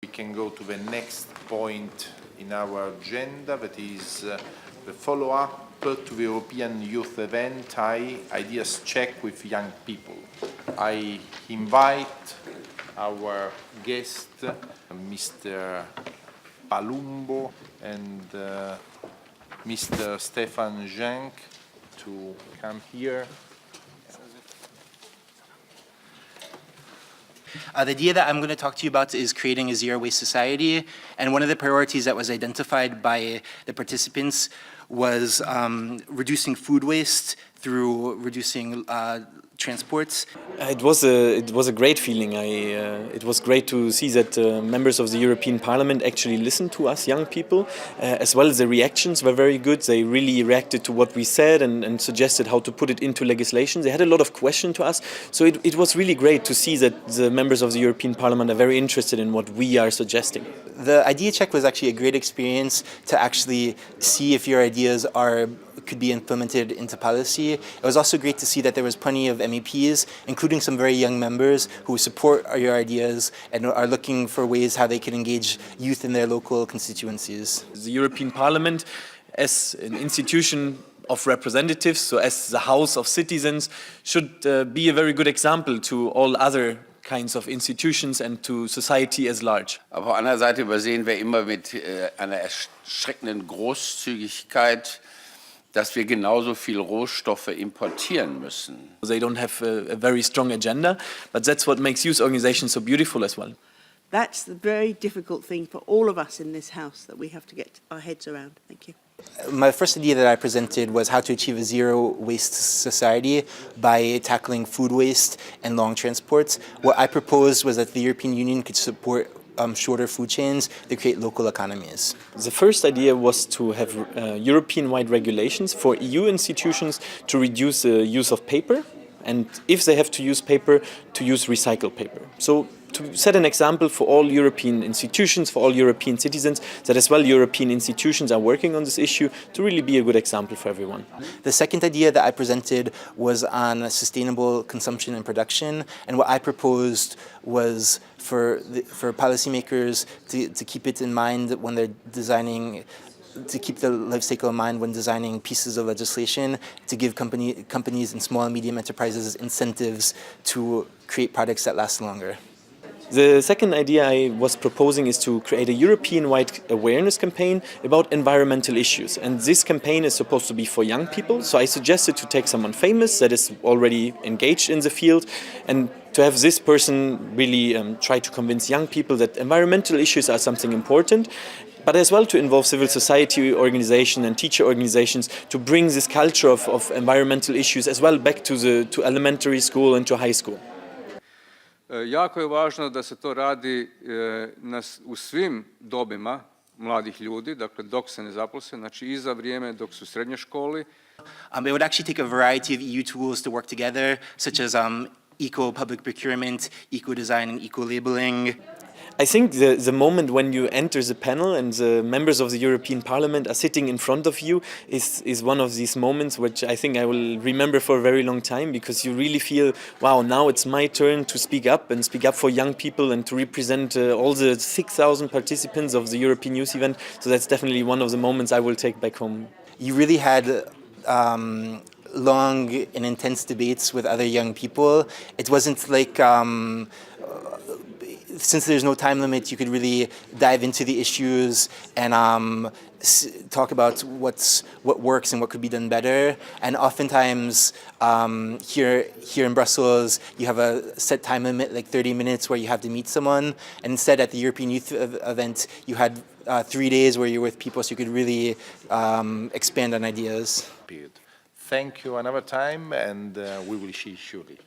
We can go to the next point in our agenda, that is the follow-up to the European Youth Event, Ideas Check with Young People. I invite our guest, Mr. Palumbo and Mr. Stefan Jahnke, to come here. The idea that I'm going to talk to you about is creating a zero-waste society, and one of the priorities that was identified by the participants was reducing food waste through reducing transports. It was a great feeling. It was great to see that members of the European Parliament actually listened to us young people, as well as the reactions were very good. They really reacted to what we said and suggested how to put it into legislation. They had a lot of questions to us, so it was really great to see that the members of the European Parliament are very interested in what we are suggesting. The idea check was actually a great experience to actually see if your ideas could be implemented into policy. It was also great to see that there was plenty of MEPs, including some very young members who support your ideas and are looking for ways how they can engage youth in their local constituencies. The European Parliament, as an institution of representatives, so as the House of Citizens, should be a very good example to all other kinds of institutions and to society as large. Aber auf der anderen Seite übersehen wir immer mit einer erschreckenden Großzügigkeit, dass wir genauso viel Rohstoffe importieren müssen. They don't have a very strong agenda, but that's what makes youth organizations so beautiful as well. That's the very difficult thing for all of us in this House that we have to get our heads around. Thank you. My first idea that I presented was how to achieve a zero-waste society by tackling food waste and long transports. What I proposed was that the European Union could support shorter food chains to create local economies. The first idea was to have European-wide regulations for EU institutions to reduce the use of paper, and if they have to use paper, to use recycled paper. So to set an example for all European institutions, for all European citizens, that as well European institutions are working on this issue to really be a good example for everyone. The second idea that I presented was on sustainable consumption and production, and what I proposed was for policymakers to keep it in mind when they're designing, to keep the life cycle in mind when designing pieces of legislation, to give companies and small and medium enterprises incentives to create products that last longer. The second idea I was proposing is to create a European-wide awareness campaign about environmental issues. And this campaign is supposed to be for young people, so I suggested to take someone famous that is already engaged in the field and to have this person really try to convince young people that environmental issues are something important, but as well to involve civil society organizations and teacher organizations to bring this culture of environmental issues as well back to elementary school and to high school. Jako je važno da se to radi u svim dobima mladih ljudi, dakle dok se ne zaposle, znači i za vrijeme dok su u srednjoj školi. It would actually take a variety of EU tools to work together, such as eco-public procurement, eco-design, and eco-labeling. I think the moment when you enter the panel and the members of the European Parliament are sitting in front of you is one of these moments which I think I will remember for a very long time, because you really feel, wow, now it's my turn to speak up for young people and to represent all the 6,000 participants of the European Youth Event. So that's definitely one of the moments I will take back home. You really had long and intense debates with other young people. It wasn't like since there's no time limit, you could really dive into the issues and talk about what works and what could be done better. And oftentimes here in Brussels, you have a set time limit, like 30 minutes, where you have to meet someone. And instead, at the European Youth Event, you had 3 days where you're with people, so you could really expand on ideas. Thank you another time, and we will see you shortly.